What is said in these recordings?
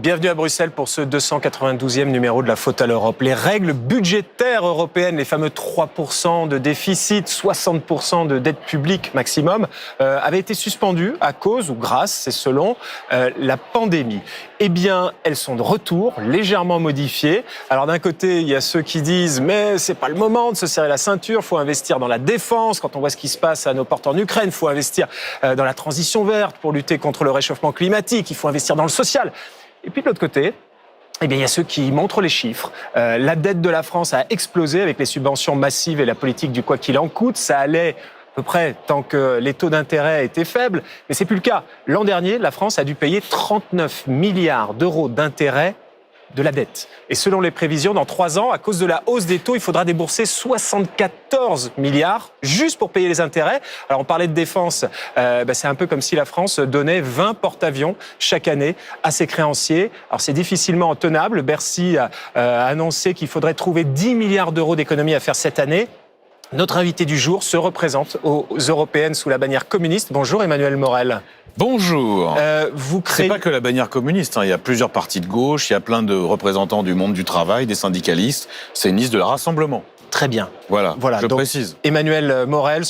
Bienvenue à Bruxelles pour ce 292e numéro de la Faute à l'Europe. Les règles budgétaires européennes, les fameux 3% de déficit, 60% de dette publique maximum, avaient été suspendues à cause ou grâce, c'est selon, la pandémie. Eh bien, elles sont de retour, légèrement modifiées. Alors d'un côté, il y a ceux qui disent « mais c'est pas le moment de se serrer la ceinture, il faut investir dans la défense, quand on voit ce qui se passe à nos portes en Ukraine, il faut investir dans la transition verte pour lutter contre le réchauffement climatique, il faut investir dans le social ». Et puis de l'autre côté, eh bien, il y a ceux qui montrent les chiffres. La dette de la France a explosé avec les subventions massives et la politique du quoi qu'il en coûte. Ça allait à peu près tant que les taux d'intérêt étaient faibles, mais c'est plus le cas. L'an dernier, la France a dû payer 39 milliards d'euros d'intérêts de la dette. Et selon les prévisions, dans 3 ans, à cause de la hausse des taux, il faudra débourser 74 milliards juste pour payer les intérêts. Alors on parlait de défense, c'est un peu comme si la France donnait 20 porte-avions chaque année à ses créanciers. Alors c'est difficilement tenable. Bercy a annoncé qu'il faudrait trouver 10 milliards d'euros d'économies à faire cette année. Notre invité du jour se représente aux Européennes sous la bannière communiste. Bonjour Emmanuel Morel. Bonjour. Vous créez... C'est pas que la bannière communiste, il y a plusieurs partis de gauche, il y a plein de représentants du monde du travail, des syndicalistes. C'est une liste de Rassemblement. Très bien. Voilà, je donc, précise. Emmanuel Morel,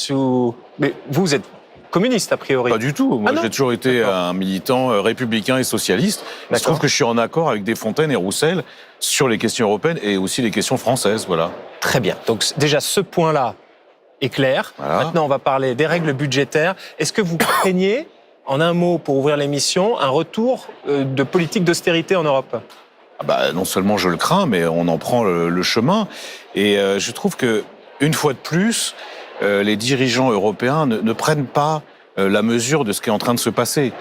Mais vous êtes communiste a priori? Pas du tout. Moi, j'ai toujours été un militant républicain et socialiste. Il se trouve que je suis en accord avec Desfontaines et Roussel sur les questions européennes et aussi les questions françaises. Voilà. Très bien. Donc déjà, ce point-là est clair. Voilà. Maintenant, on va parler des règles budgétaires. Est-ce que vous craignez, en un mot pour ouvrir l'émission, un retour de politique d'austérité en Europe? Non seulement je le crains, mais on en prend le chemin. Et je trouve que une fois de plus, les dirigeants européens ne prennent pas la mesure de ce qui est en train de se passer.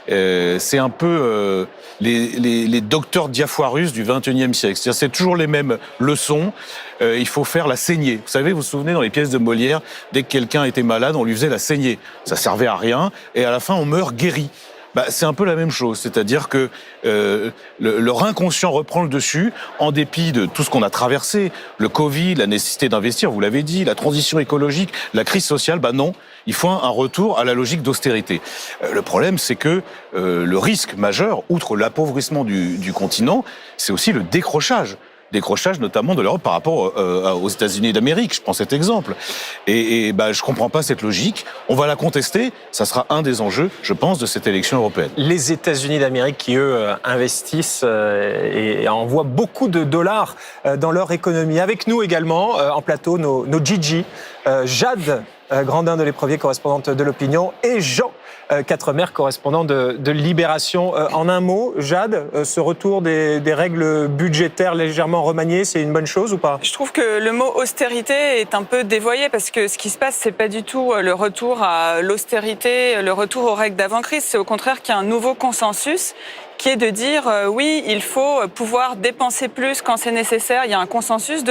C'est un peu les docteurs Diafoirus du XXIe siècle. C'est toujours les mêmes leçons. Il faut faire la saignée. Vous savez, vous vous souvenez, dans les pièces de Molière, dès que quelqu'un était malade, on lui faisait la saignée. Ça servait à rien, et à la fin, on meurt guéri. C'est un peu la même chose, c'est-à-dire que leur inconscient reprend le dessus en dépit de tout ce qu'on a traversé, le Covid, la nécessité d'investir, vous l'avez dit, la transition écologique, la crise sociale, non, il faut un retour à la logique d'austérité. Le problème, c'est que le risque majeur, outre l'appauvrissement du continent, c'est aussi le décrochage notamment de l'Europe par rapport aux États-Unis d'Amérique, je prends cet exemple. Et je comprends pas cette logique. On va la contester, ça sera un des enjeux, je pense, de cette élection européenne. Les États-Unis d'Amérique qui, eux, investissent et envoient beaucoup de dollars dans leur économie. Avec nous également, en plateau, nos Gigi, Jade Grandin de l'Éprevier, correspondante de l'Opinion, et Jean Quatremer, correspondant de Libération. En un mot, Jade, ce retour des règles budgétaires légèrement remaniées, c'est une bonne chose ou pas? Je trouve que le mot austérité est un peu dévoyé parce que ce qui se passe, c'est pas du tout le retour à l'austérité, le retour aux règles d'avant-crise. C'est au contraire qu'il y a un nouveau consensus qui est de dire oui, il faut pouvoir dépenser plus quand c'est nécessaire. Il y a un consensus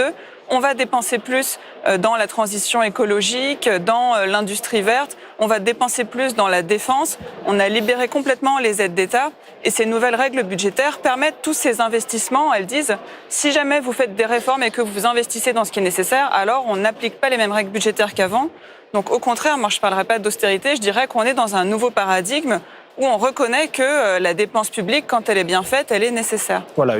on va dépenser plus dans la transition écologique, dans l'industrie verte, on va dépenser plus dans la défense. On a libéré complètement les aides d'État et ces nouvelles règles budgétaires permettent tous ces investissements. Elles disent, si jamais vous faites des réformes et que vous investissez dans ce qui est nécessaire, alors on n'applique pas les mêmes règles budgétaires qu'avant. Donc au contraire, moi je ne parlerai pas d'austérité, je dirais qu'on est dans un nouveau paradigme où on reconnaît que la dépense publique, quand elle est bien faite, elle est nécessaire. Voilà,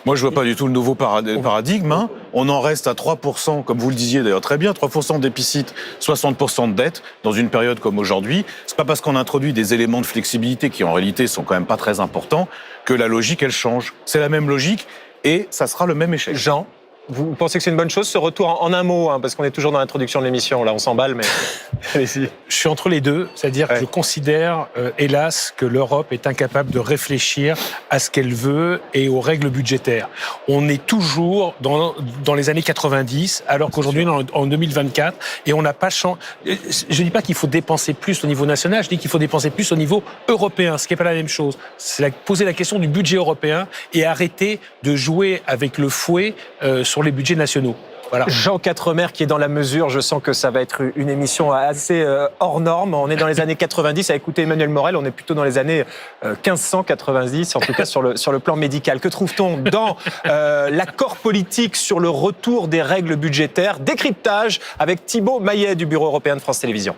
Moi, je vois pas du tout le nouveau paradigme. On en reste à 3%, comme vous le disiez d'ailleurs très bien, 3% de déficit, 60% de dette, dans une période comme aujourd'hui. C'est pas parce qu'on introduit des éléments de flexibilité qui, en réalité, sont quand même pas très importants, que la logique, elle change. C'est la même logique et ça sera le même échec. Jean, vous pensez que c'est une bonne chose, ce retour en un mot, parce qu'on est toujours dans l'introduction de l'émission, là on s'emballe, mais allez-y. Je suis entre les deux, c'est-à-dire que je considère, hélas, que l'Europe est incapable de réfléchir à ce qu'elle veut et aux règles budgétaires. On est toujours dans les années 90, alors qu'aujourd'hui, on est en 2024, et on n'a pas changé. Je ne dis pas qu'il faut dépenser plus au niveau national, je dis qu'il faut dépenser plus au niveau européen, ce qui n'est pas la même chose. C'est poser la question du budget européen et arrêter de jouer avec le fouet sur les budgets nationaux. Voilà. Jean Quatremer qui est dans la mesure, je sens que ça va être une émission assez hors norme. On est dans les années 90, à écouter Emmanuel Morel, on est plutôt dans les années 1590, en tout cas sur le plan médical. Que trouve-t-on dans l'accord politique sur le retour des règles budgétaires? Décryptage avec Thibaut Maillet du Bureau européen de France Télévisions.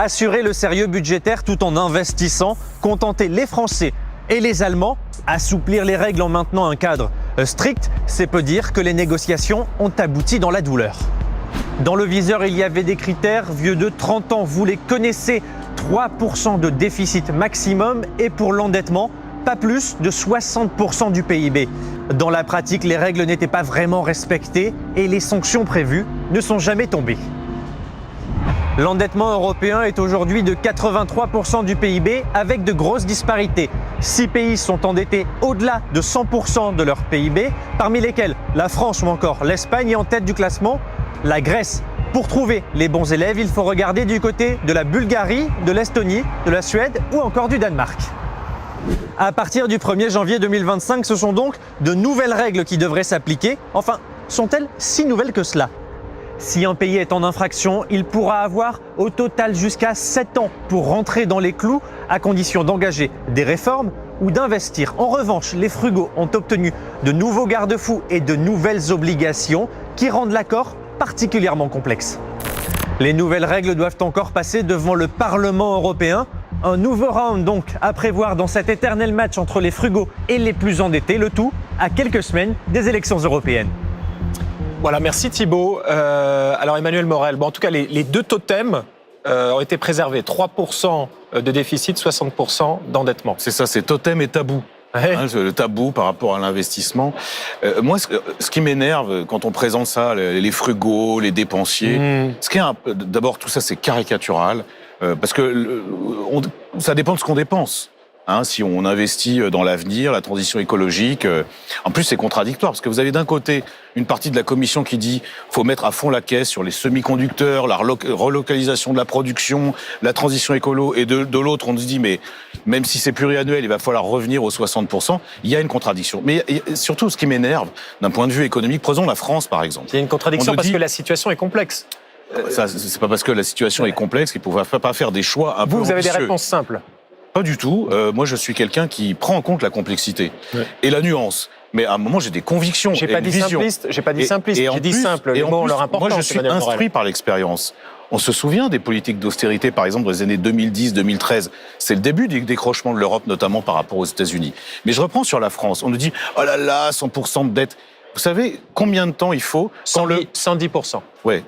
assurer le sérieux budgétaire tout en investissant, contenter les Français et les Allemands, assouplir les règles en maintenant un cadre strict, c'est peu dire que les négociations ont abouti dans la douleur. Dans le viseur, il y avait des critères vieux de 30 ans, vous les connaissez, 3% de déficit maximum et pour l'endettement, pas plus de 60% du PIB. Dans la pratique, les règles n'étaient pas vraiment respectées et les sanctions prévues ne sont jamais tombées. L'endettement européen est aujourd'hui de 83% du PIB avec de grosses disparités. 6 pays sont endettés au-delà de 100% de leur PIB, parmi lesquels la France ou encore l'Espagne est en tête du classement, la Grèce. Pour trouver les bons élèves, il faut regarder du côté de la Bulgarie, de l'Estonie, de la Suède ou encore du Danemark. À partir du 1er janvier 2025, ce sont donc de nouvelles règles qui devraient s'appliquer. Enfin, sont-elles si nouvelles que cela ? Si un pays est en infraction, il pourra avoir au total jusqu'à 7 ans pour rentrer dans les clous, à condition d'engager des réformes ou d'investir. En revanche, les frugaux ont obtenu de nouveaux garde-fous et de nouvelles obligations qui rendent l'accord particulièrement complexe. Les nouvelles règles doivent encore passer devant le Parlement européen. Un nouveau round donc à prévoir dans cet éternel match entre les frugaux et les plus endettés, le tout à quelques semaines des élections européennes. Voilà, merci Thibault. Alors Emmanuel Morel, en tout cas les deux totems ont été préservés. 3% de déficit, 60% d'endettement. C'est ça, c'est totem et tabou. Ouais. Le tabou par rapport à l'investissement. Moi, ce qui m'énerve quand on présente ça, les frugaux, les dépensiers, d'abord tout ça c'est caricatural, parce que ça dépend de ce qu'on dépense. Si on investit dans l'avenir, la transition écologique, en plus c'est contradictoire parce que vous avez d'un côté une partie de la commission qui dit faut mettre à fond la caisse sur les semi-conducteurs, la relocalisation de la production, la transition écolo, et de l'autre on se dit mais même si c'est pluriannuel, il va falloir revenir aux 60%. Il y a une contradiction. Mais surtout ce qui m'énerve d'un point de vue économique, prenons la France par exemple. Il y a une contradiction parce que la situation est complexe. Ça, c'est pas parce que la situation est complexe qu'il ne faut pas faire des choix un peu ambitieux. Vous avez des réponses simples. Pas du tout. Moi, je suis quelqu'un qui prend en compte la complexité et la nuance. Mais à un moment, j'ai des convictions. J'ai pas dit simpliste. J'ai pas dit simpliste. J'ai dit simple. Les mots ont leur importance. Moi, je suis instruit par l'expérience. On se souvient des politiques d'austérité, par exemple, dans les années 2010-2013. C'est le début du décrochement de l'Europe, notamment par rapport aux États-Unis. Mais je reprends sur la France. On nous dit oh là là, 100% de dette. Vous savez combien de temps il faut 110%. Ouais.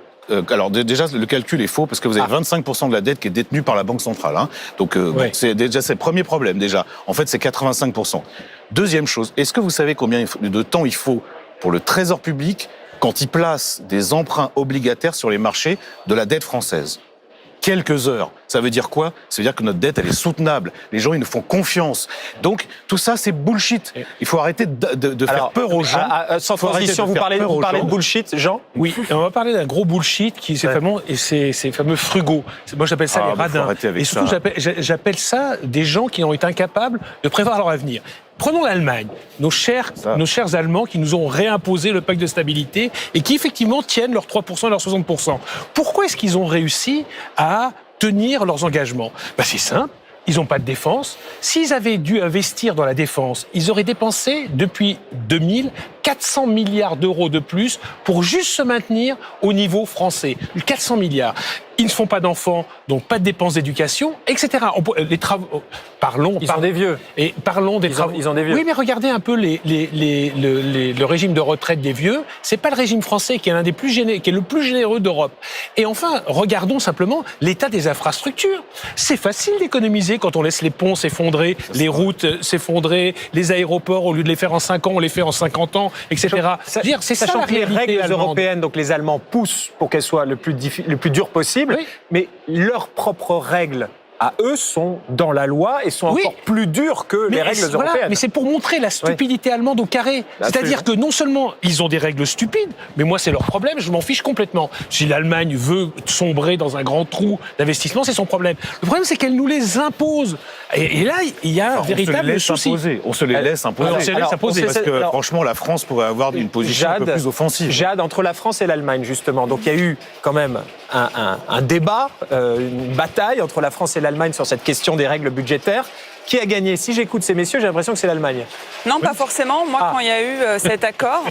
Alors déjà, le calcul est faux parce que vous avez 25% de la dette qui est détenue par la Banque centrale. Donc c'est déjà le premier problème déjà. En fait, c'est 85%. Deuxième chose, est-ce que vous savez combien de temps il faut pour le Trésor public quand il place des emprunts obligataires sur les marchés de la dette française ? Quelques heures. Ça veut dire quoi ? Ça veut dire que notre dette, elle est soutenable. Les gens, ils nous font confiance. Donc, tout ça, c'est bullshit. Il faut arrêter de faire peur aux gens. Sans transition, vous parlez de bullshit, Jean ? Oui, on va parler d'un gros bullshit qui est ces fameux frugaux. Moi, j'appelle ça les radins. Et surtout, j'appelle ça des gens qui ont été incapables de prévoir leur avenir. Prenons l'Allemagne, nos chers Allemands qui nous ont réimposé le pacte de stabilité et qui effectivement tiennent leurs 3% et leurs 60%. Pourquoi est-ce qu'ils ont réussi à tenir leurs engagements ? C'est simple. Ils n'ont pas de défense. S'ils avaient dû investir dans la défense, ils auraient dépensé depuis 2000 400 milliards d'euros de plus pour juste se maintenir au niveau français. 400 milliards. Ils ne font pas d'enfants, donc pas de dépenses d'éducation, etc. Les travaux. Ils ont des vieux. Et parlons des travaux. Ils ont des vieux. Oui, mais regardez un peu le régime de retraite des vieux. C'est pas le régime français qui est qui est le plus généreux d'Europe. Et enfin, regardons simplement l'état des infrastructures. C'est facile d'économiser quand on laisse les ponts s'effondrer, les routes s'effondrer, les aéroports, au lieu de les faire en 5 ans, on les fait en 50 ans, etc. C'est ça la que les réalité règles européennes, donc les Allemands poussent pour qu'elles soient le plus dur possible, mais leurs propres règles à eux sont dans la loi et sont encore plus dures que les règles européennes. Mais c'est pour montrer la stupidité allemande au carré. C'est-à-dire que non seulement ils ont des règles stupides, mais moi c'est leur problème, je m'en fiche complètement. Si l'Allemagne veut sombrer dans un grand trou d'investissement, c'est son problème. Le problème c'est qu'elle nous les impose. Et là, il y a un véritable souci. On se les laisse imposer. Parce que franchement, la France pourrait avoir une position un peu plus offensive. Jade, entre la France et l'Allemagne, justement. Donc il y a eu quand même un débat, une bataille entre la France et l'Allemagne sur cette question des règles budgétaires. Qui a gagné ? Si j'écoute ces messieurs, j'ai l'impression que c'est l'Allemagne. Non, pas forcément. Moi, quand il y a eu cet accord,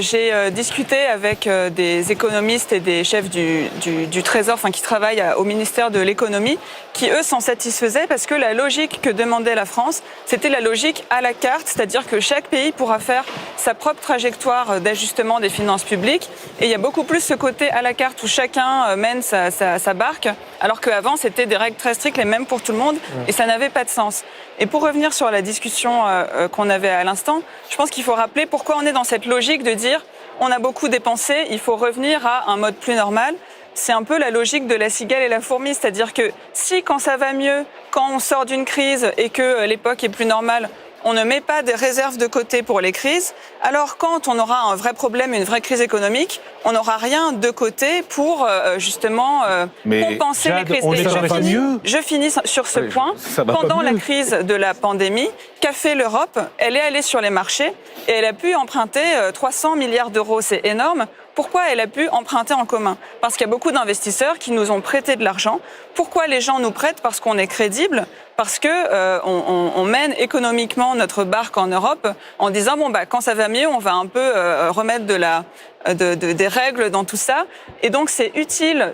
J'ai discuté avec des économistes et des chefs du Trésor, enfin qui travaillent au ministère de l'économie, qui eux s'en satisfaisaient parce que la logique que demandait la France, c'était la logique à la carte, c'est-à-dire que chaque pays pourra faire sa propre trajectoire d'ajustement des finances publiques. Et il y a beaucoup plus ce côté à la carte où chacun mène sa barque, alors qu'avant c'était des règles très strictes, les mêmes pour tout le monde, et ça n'avait pas de sens. Et pour revenir sur la discussion qu'on avait à l'instant, je pense qu'il faut rappeler pourquoi on est dans cette logique de dire on a beaucoup dépensé, il faut revenir à un mode plus normal. C'est un peu la logique de la cigale et la fourmi, c'est-à-dire que si quand ça va mieux, quand on sort d'une crise et que l'époque est plus normale, on ne met pas des réserves de côté pour les crises, alors quand on aura un vrai problème, une vraie crise économique, on n'aura rien de côté pour justement compenser les crises. Je finis sur ce point. Pendant la crise de la pandémie, qu'a fait l'Europe? Elle est allée sur les marchés et elle a pu emprunter 300 milliards d'euros, c'est énorme. Pourquoi elle a pu emprunter en commun? Parce qu'il y a beaucoup d'investisseurs qui nous ont prêté de l'argent. Pourquoi les gens nous prêtent? Parce qu'on est crédible, parce que on mène économiquement notre barque en Europe en disant bon bah quand ça va mieux, on va un peu remettre des règles dans tout ça. Et donc c'est utile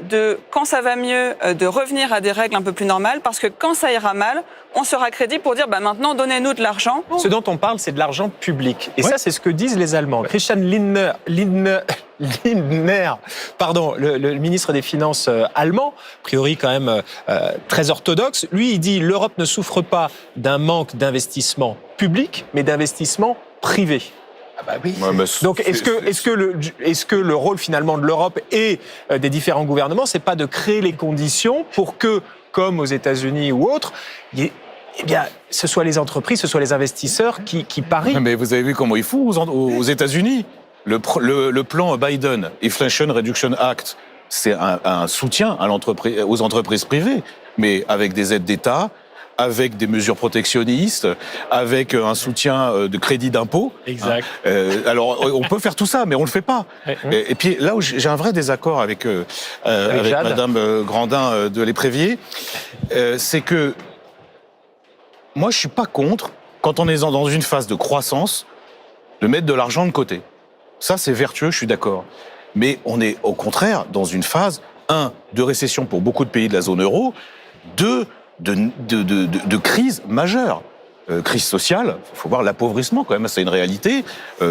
quand ça va mieux de revenir à des règles un peu plus normales, parce que quand ça ira mal, on sera crédible pour dire bah maintenant donnez-nous de l'argent. Ce dont on parle, c'est de l'argent public. Et ça, c'est ce que disent les Allemands. Christian Lindner, le ministre des Finances allemand, a priori quand même très orthodoxe, lui, il dit l'Europe ne souffre pas d'un manque d'investissement public, mais d'investissement privé. Ah bah oui. Donc, est-ce que le rôle finalement de l'Europe et des différents gouvernements, c'est pas de créer les conditions pour que, comme aux États-Unis ou autres, ce soit les entreprises, ce soit les investisseurs qui parient. Mais vous avez vu comment ils font aux États-Unis. Le plan Biden, Inflation Reduction Act, c'est un soutien aux entreprises privées, mais avec des aides d'État, avec des mesures protectionnistes, avec un soutien de crédit d'impôt. Exact. Alors, on peut faire tout ça, mais on le fait pas. Et puis là où j'ai un vrai désaccord avec Madame Grandin de l'Éprevier, c'est que moi, je suis pas contre, quand on est dans une phase de croissance, de mettre de l'argent de côté. Ça, c'est vertueux, je suis d'accord. Mais on est au contraire dans une phase, 1, de récession pour beaucoup de pays de la zone euro, 2, de crise majeure. Crise sociale, il faut voir l'appauvrissement quand même, c'est une réalité.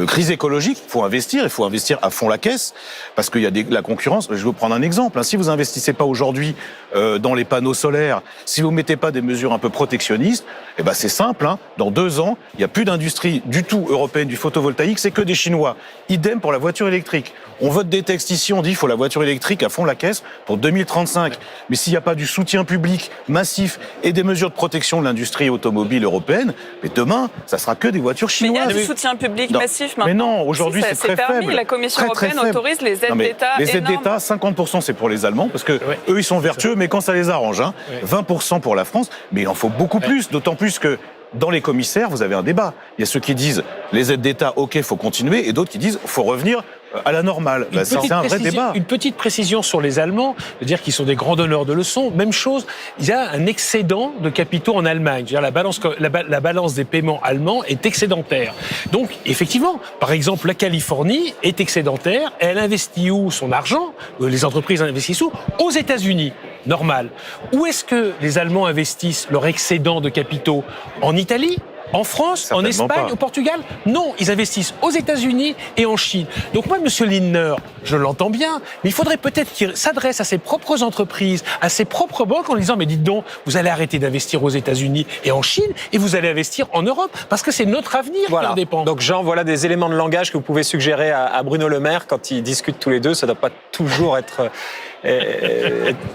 Crise écologique, il faut investir à fond la caisse, parce qu'il y a la concurrence. Je vais vous prendre un exemple. Si vous investissez pas aujourd'hui dans les panneaux solaires, si vous mettez pas des mesures un peu protectionnistes, c'est simple. Dans 2 ans, il n'y a plus d'industrie du tout européenne du photovoltaïque, c'est que des Chinois. Idem pour la voiture électrique. On vote des textes ici, on dit qu'il faut la voiture électrique à fond la caisse pour 2035. Mais s'il n'y a pas du soutien public massif et des mesures de protection de l'industrie automobile européenne, mais demain, ça sera que des voitures chinoises. Mais il y a du soutien public massif maintenant. Mais non, aujourd'hui, c'est très faible. La Commission européenne autorise les aides d'État. Les aides d'État, 50% c'est pour les Allemands, parce que eux, ils sont vertueux, mais quand ça les arrange. 20% pour la France, mais il en faut beaucoup plus, d'autant plus que dans les commissaires, vous avez un débat. Il y a ceux qui disent les aides d'État, ok, faut continuer, et d'autres qui disent faut revenir à la normale. C'est un vrai débat. Une petite précision sur les Allemands, de dire qu'ils sont des grands donneurs de leçons. Même chose, il y a un excédent de capitaux en Allemagne. La balance des paiements allemands est excédentaire. Donc, effectivement, par exemple, la Californie est excédentaire. Elle investit où son argent? Les entreprises investissent où? Aux États-Unis. Normal. Où est-ce que les Allemands investissent leur excédent de capitaux? En Italie? En France, en Espagne, au Portugal? Non, ils investissent aux États-Unis et en Chine. Donc moi, Monsieur Lindner, je l'entends bien, mais il faudrait peut-être qu'il s'adresse à ses propres entreprises, à ses propres banques en disant mais dites donc, vous allez arrêter d'investir aux États-Unis et en Chine et vous allez investir en Europe parce que c'est notre avenir qui en dépend. Donc Jean, voilà des éléments de langage que vous pouvez suggérer à Bruno Le Maire quand ils discutent tous les deux. Ça ne doit pas toujours être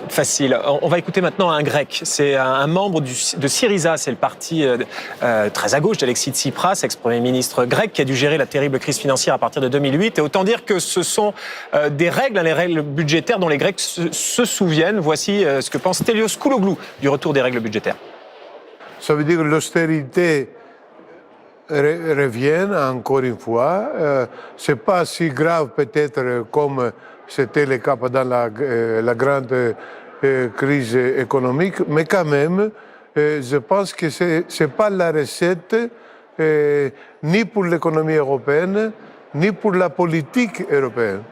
facile. On va écouter maintenant un grec. C'est un membre de Syriza, c'est le parti très à gauche d'Alexis Tsipras, ex-premier ministre grec, qui a dû gérer la terrible crise financière à partir de 2008. Et autant dire que ce sont des règles, les règles budgétaires dont les Grecs se souviennent. Voici ce que pense Stelios Kouloglou du retour des règles budgétaires. Ça veut dire que l'austérité revient encore une fois. C'est pas si grave peut-être comme c'était le cas pendant la grande crise économique, mais quand même, je pense que c'est pas la recette ni pour l'économie européenne, ni pour la politique européenne.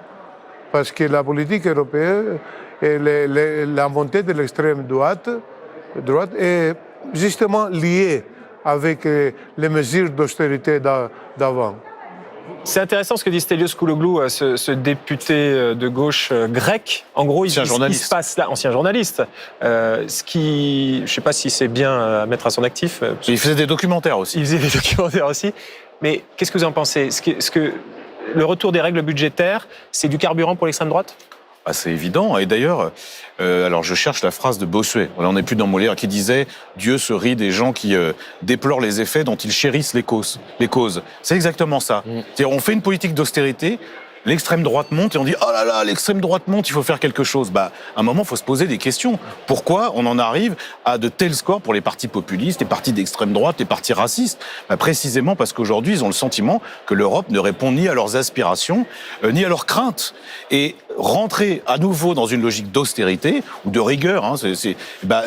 Parce que la politique européenne et la montée de l'extrême droite est justement liée avec les mesures d'austérité d'avant. C'est intéressant ce que dit Stelios Kouloglou, ce député de gauche grec. En gros, il se passe là, ancien journaliste, ce qui, je ne sais pas si c'est bien à mettre à son actif. Il faisait des documentaires aussi. Il faisait des documentaires aussi. Mais qu'est-ce que vous en pensez ? Le retour des règles budgétaires, c'est du carburant pour l'extrême droite ? C'est évident. Et d'ailleurs, alors je cherche la phrase de Bossuet, on n'est plus dans Molière, qui disait « Dieu se rit des gens qui déplorent les effets dont ils chérissent les causes. » C'est exactement ça. C'est-à-dire, on fait une politique d'austérité, l'extrême droite monte et on dit « Oh là là, l'extrême droite monte, il faut faire quelque chose. » À un moment, il faut se poser des questions. Pourquoi on en arrive à de tels scores pour les partis populistes, les partis d'extrême droite, les partis racistes ? Précisément parce qu'aujourd'hui, ils ont le sentiment que l'Europe ne répond ni à leurs aspirations, ni à leurs craintes. Et rentrer à nouveau dans une logique d'austérité ou de rigueur,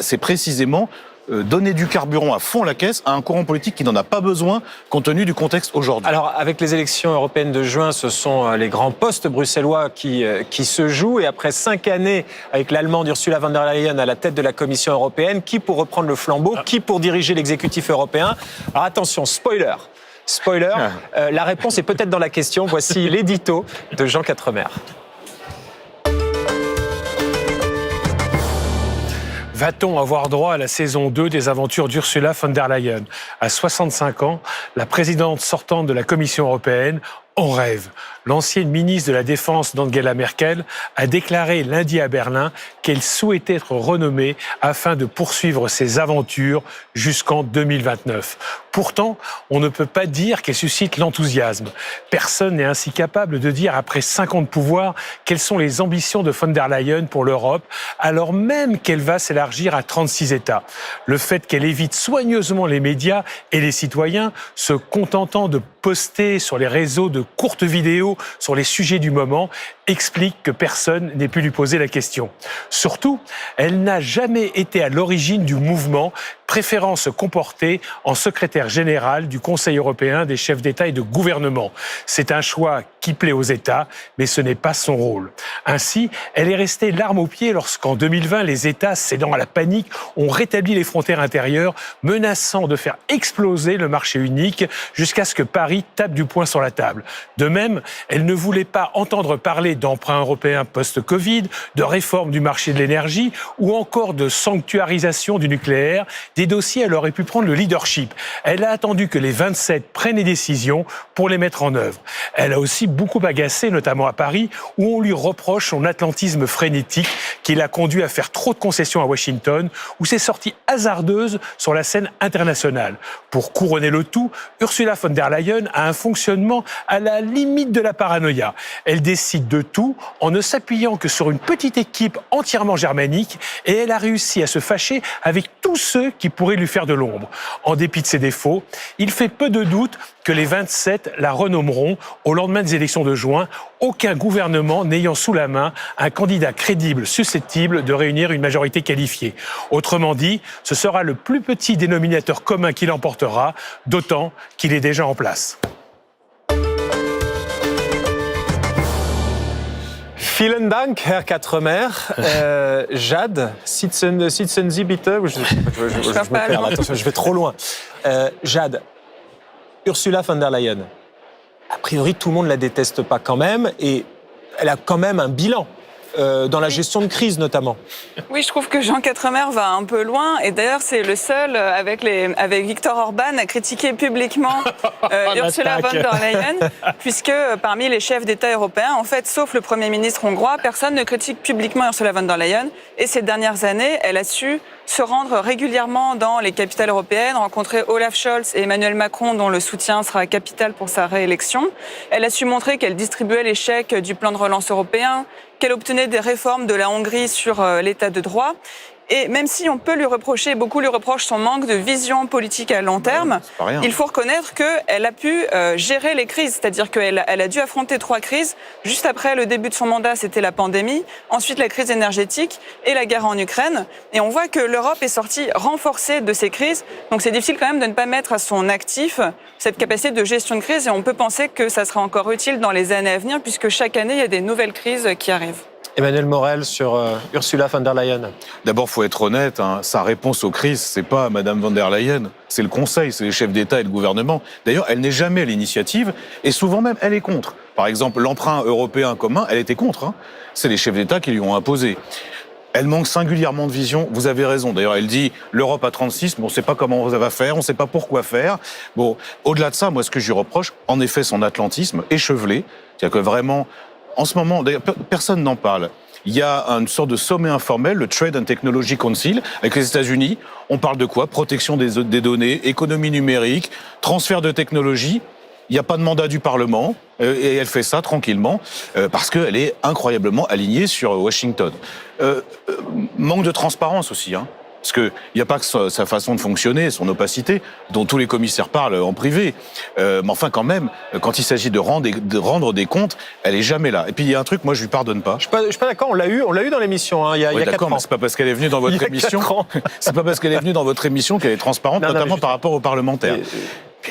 c'est précisément donner du carburant à fond la caisse à un courant politique qui n'en a pas besoin compte tenu du contexte aujourd'hui. Alors, avec les élections européennes de juin, ce sont les grands postes bruxellois qui se jouent. Et après 5 années avec l'Allemande Ursula von der Leyen à la tête de la Commission européenne, qui pour reprendre le flambeau, qui pour diriger l'exécutif européen ? Alors attention, spoiler, la réponse est peut-être dans la question. Voici l'édito de Jean Quatremer. Va-t-on avoir droit à la saison 2 des aventures d'Ursula von der Leyen ? À 65 ans, la présidente sortante de la Commission européenne en rêve. L'ancienne ministre de la Défense d'Angela Merkel a déclaré lundi à Berlin qu'elle souhaitait être renommée afin de poursuivre ses aventures jusqu'en 2029. Pourtant, on ne peut pas dire qu'elle suscite l'enthousiasme. Personne n'est ainsi capable de dire, après 5 ans de pouvoir, quelles sont les ambitions de von der Leyen pour l'Europe, alors même qu'elle va s'élargir à 36 États. Le fait qu'elle évite soigneusement les médias et les citoyens, se contentant de poster sur les réseaux de courtes vidéos sur les sujets du moment, explique que personne n'ait pu lui poser la question. Surtout, elle n'a jamais été à l'origine du mouvement, préférant se comporter en secrétaire général du Conseil européen des chefs d'État et de gouvernement. C'est un choix qui plaît aux États, mais ce n'est pas son rôle. Ainsi, elle est restée l'arme au pied lorsqu'en 2020, les États, cédant à la panique, ont rétabli les frontières intérieures, menaçant de faire exploser le marché unique jusqu'à ce que Paris tape du poing sur la table. De même, elle ne voulait pas entendre parler d'emprunt européen post-Covid, de réforme du marché de l'énergie ou encore de sanctuarisation du nucléaire, des dossiers elle aurait pu prendre le leadership. Elle a attendu que les 27 prennent les décisions pour les mettre en œuvre. Elle a aussi beaucoup agacé, notamment à Paris, où on lui reproche son atlantisme frénétique qui l'a conduit à faire trop de concessions à Washington, ou ses sorties hasardeuses sur la scène internationale. Pour couronner le tout, Ursula von der Leyen a un fonctionnement à la limite de la paranoïa. Elle décide de tout en ne s'appuyant que sur une petite équipe entièrement germanique, et elle a réussi à se fâcher avec tous ceux qui pourraient lui faire de l'ombre. En dépit de ses défauts, il fait peu de doute que les 27 la renommeront au lendemain des élections de juin, aucun gouvernement n'ayant sous la main un candidat crédible susceptible de réunir une majorité qualifiée. Autrement dit, ce sera le plus petit dénominateur commun qui l'emportera, d'autant qu'il est déjà en place. Vielen Dank, Herr Quatremer. Jade, sitzen Sie bitte. Je me perds, attention, je vais trop loin. Jade, Ursula von der Leyen, a priori, tout le monde ne la déteste pas quand même, et elle a quand même un bilan. Dans la gestion de crise notamment. Oui, je trouve que Jean Quatremer va un peu loin, et d'ailleurs c'est le seul avec Viktor Orban à critiquer publiquement Ursula von der Leyen, puisque parmi les chefs d'État européens, en fait, sauf le Premier ministre hongrois, personne ne critique publiquement Ursula von der Leyen, et ces dernières années, elle a su se rendre régulièrement dans les capitales européennes, rencontrer Olaf Scholz et Emmanuel Macron, dont le soutien sera capital pour sa réélection. Elle a su montrer qu'elle distribuait les chèques du plan de relance européen, qu'elle obtenait des réformes de la Hongrie sur l'état de droit. Et même si on peut lui reprocher, beaucoup lui reprochent son manque de vision politique à long terme, il faut reconnaître qu'elle a pu gérer les crises. C'est-à-dire qu'elle a dû affronter 3 crises. Juste après le début de son mandat, c'était la pandémie, ensuite la crise énergétique et la guerre en Ukraine. Et on voit que l'Europe est sortie renforcée de ces crises. Donc c'est difficile quand même de ne pas mettre à son actif cette capacité de gestion de crise. Et on peut penser que ça sera encore utile dans les années à venir, puisque chaque année, il y a des nouvelles crises qui arrivent. Emmanuel Morel sur Ursula von der Leyen. D'abord, faut être honnête, hein, sa réponse aux crises, c'est pas Madame von der Leyen, c'est le Conseil, c'est les chefs d'État et le gouvernement. D'ailleurs, elle n'est jamais à l'initiative et souvent même, elle est contre. Par exemple, l'emprunt européen commun, elle était contre. Hein. C'est les chefs d'État qui lui ont imposé. Elle manque singulièrement de vision. Vous avez raison. D'ailleurs, elle dit l'Europe à 36, mais on ne sait pas comment ça va faire, on ne sait pas pourquoi faire. Bon, au-delà de ça, moi, ce que je lui reproche, en effet, son atlantisme échevelé, c'est-à-dire que vraiment, en ce moment, d'ailleurs, personne n'en parle. Il y a une sorte de sommet informel, le Trade and Technology Council, avec les États-Unis. On parle de quoi? Protection des données, économie numérique, transfert de technologie. Il n'y a pas de mandat du Parlement, et elle fait ça tranquillement, parce qu'elle est incroyablement alignée sur Washington. Manque de transparence aussi, hein. Parce qu'il n'y a pas que sa façon de fonctionner, son opacité, dont tous les commissaires parlent en privé. Mais enfin, quand même, quand il s'agit de rendre des comptes, elle est jamais là. Et puis, il y a un truc, moi, je lui pardonne pas. Je suis pas d'accord, on l'a eu dans l'émission, hein, il y a 4 ans. Mais c'est pas parce qu'elle est venue dans votre émission. C'est pas parce qu'elle est venue dans votre émission qu'elle est transparente, notamment par rapport aux parlementaires.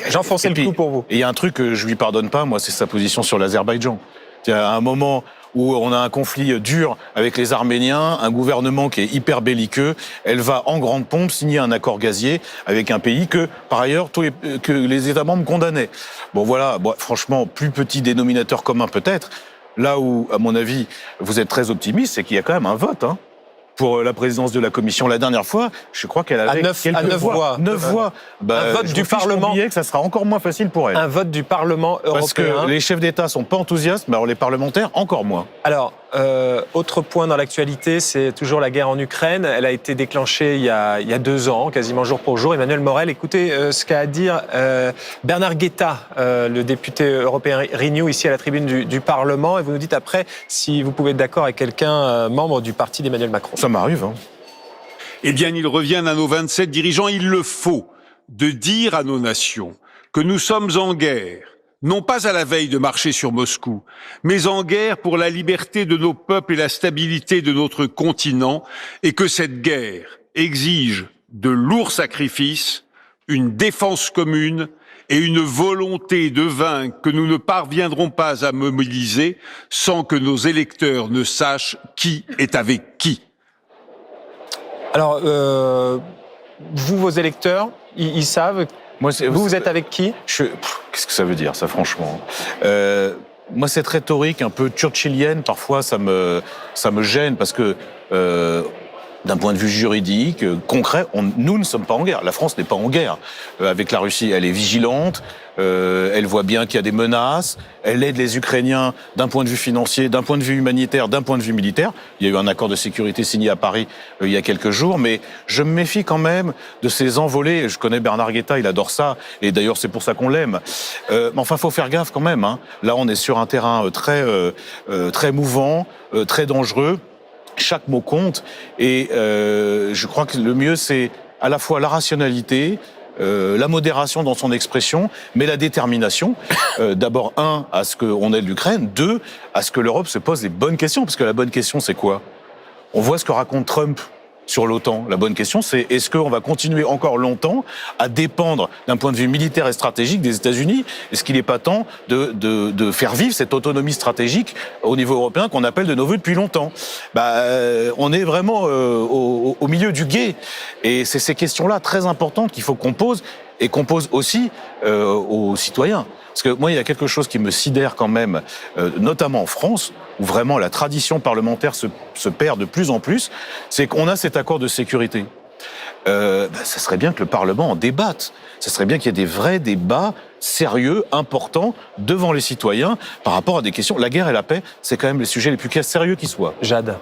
J'enfonçais le clou pour vous. Et il y a un truc que je lui pardonne pas, moi, c'est sa position sur l'Azerbaïdjan. Il y a un moment où on a un conflit dur avec les Arméniens, un gouvernement qui est hyper belliqueux, elle va en grande pompe signer un accord gazier avec un pays que, par ailleurs, que les États membres condamnaient. Bon voilà, franchement, plus petit dénominateur commun peut-être. Là où, à mon avis, vous êtes très optimiste, c'est qu'il y a quand même un vote, hein, pour la présidence de la Commission. La dernière fois, je crois qu'elle avait quelques voix. 9 voix. Un vote du Parlement. Que ça sera encore moins facile pour elle. Un vote du Parlement européen. Parce que les chefs d'État sont pas enthousiastes, mais alors les parlementaires encore moins. Alors, autre point dans l'actualité, c'est toujours la guerre en Ukraine. Elle a été déclenchée il y a 2 ans, quasiment jour pour jour. Emmanuel Morel, écoutez ce qu'a à dire Bernard Guetta, le député européen Renew, ici à la tribune du Parlement. Et vous nous dites après si vous pouvez être d'accord avec quelqu'un, membre du parti d'Emmanuel Macron. Ça m'arrive, hein. Eh bien, il revient à nos 27 dirigeants, il le faut, de dire à nos nations que nous sommes en guerre, non pas à la veille de marcher sur Moscou, mais en guerre pour la liberté de nos peuples et la stabilité de notre continent, et que cette guerre exige de lourds sacrifices, une défense commune et une volonté de vaincre que nous ne parviendrons pas à mobiliser sans que nos électeurs ne sachent qui est avec qui. Alors, vous, vos électeurs, ils savent. Moi, vous êtes avec qui? Qu'est-ce que ça veut dire, ça, franchement? Moi, cette rhétorique un peu churchillienne, parfois, ça me gêne, parce que d'un point de vue juridique, concret, nous ne sommes pas en guerre. La France n'est pas en guerre avec la Russie. Elle est vigilante, elle voit bien qu'il y a des menaces, elle aide les Ukrainiens d'un point de vue financier, d'un point de vue humanitaire, d'un point de vue militaire. Il y a eu un accord de sécurité signé à Paris il y a quelques jours, mais je me méfie quand même de ces envolées. Je connais Bernard Guetta, il adore ça, et d'ailleurs c'est pour ça qu'on l'aime. Mais enfin, faut faire gaffe quand même, hein. Là, on est sur un terrain très mouvant, très dangereux. Chaque mot compte, et je crois que le mieux, c'est à la fois la rationalité, la modération dans son expression, mais la détermination. D'abord, 1, à ce qu'on aide l'Ukraine, 2, à ce que l'Europe se pose les bonnes questions, parce que la bonne question, c'est quoi? On voit ce que raconte Trump sur l'OTAN. La bonne question, c'est est-ce qu'on va continuer encore longtemps à dépendre d'un point de vue militaire et stratégique des États-Unis? Est-ce qu'il n'est pas temps de faire vivre cette autonomie stratégique au niveau européen qu'on appelle de nos voeux depuis longtemps? On est vraiment au milieu du gué. Et c'est ces questions-là très importantes qu'il faut qu'on pose, et qu'on pose aussi aux citoyens. Parce que moi, il y a quelque chose qui me sidère quand même, notamment en France, où vraiment la tradition parlementaire se perd de plus en plus, c'est qu'on a cet accord de sécurité. Ça serait bien que le Parlement en débatte. Ça serait bien qu'il y ait des vrais débats sérieux, importants, devant les citoyens, par rapport à des questions. La guerre et la paix, c'est quand même les sujets les plus sérieux qui soient. Jade.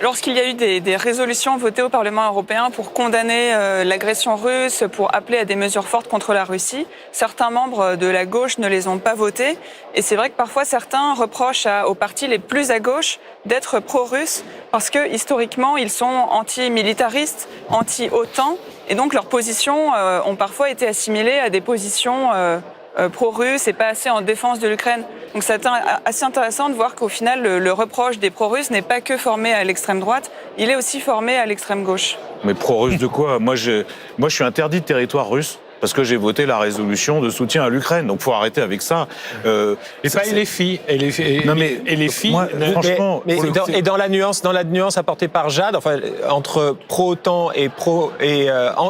Lorsqu'il y a eu des résolutions votées au Parlement européen pour condamner l'agression russe, pour appeler à des mesures fortes contre la Russie, certains membres de la gauche ne les ont pas votées. Et c'est vrai que parfois certains reprochent aux partis les plus à gauche d'être pro-russes parce que historiquement ils sont anti-militaristes, anti-OTAN. Et donc leurs positions ont parfois été assimilées à des positions pro-russes et pas assez en défense de l'Ukraine. Donc c'est assez intéressant de voir qu'au final, le reproche des pro-russes n'est pas que formé à l'extrême droite, il est aussi formé à l'extrême gauche. Mais pro-russe de quoi ? Moi, je suis interdit de territoire russe parce que j'ai voté la résolution de soutien à l'Ukraine. Donc, faut arrêter avec ça. Et pas LFI. Non, mais LFI. moi, franchement, et dans la nuance apportée par Jade, enfin, entre pro-OTAN et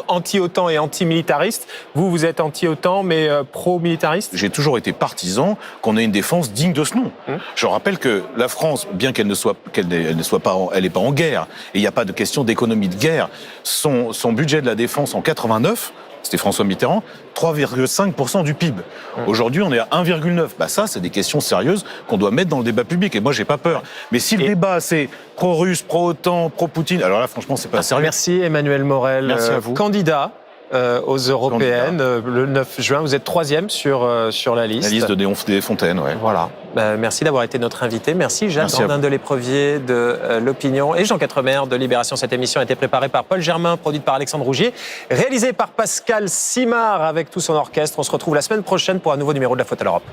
anti-OTAN et anti-militariste, vous êtes anti-OTAN mais pro-militariste ? j'ai toujours été partisan qu'on ait une défense digne de ce nom. Je rappelle que la France, bien qu'elle n'est pas en guerre, et il n'y a pas de question d'économie de guerre, son budget de la défense en 89, c'était François Mitterrand, 3,5% du PIB. Aujourd'hui, on est à 1,9%. Bah ça, c'est des questions sérieuses qu'on doit mettre dans le débat public. Et moi, j'ai pas peur. Mais si le débat, c'est pro-russe, pro-OTAN, pro-Poutine, alors là, franchement, c'est pas sérieux. Merci Emmanuel Morel, Merci à vous. Candidat aux européennes le 9 juin. Vous êtes 3e sur la liste. La liste des Fontaines, ouais. Voilà. Merci d'avoir été notre invité. Merci Jacques Merci Grandin de l'Éprevier de l'Opinion et Jean Quatremer de Libération. Cette émission a été préparée par Paul Germain, produite par Alexandre Rougier, réalisée par Pascal Simard avec tout son orchestre. On se retrouve la semaine prochaine pour un nouveau numéro de La Faute à l'Europe.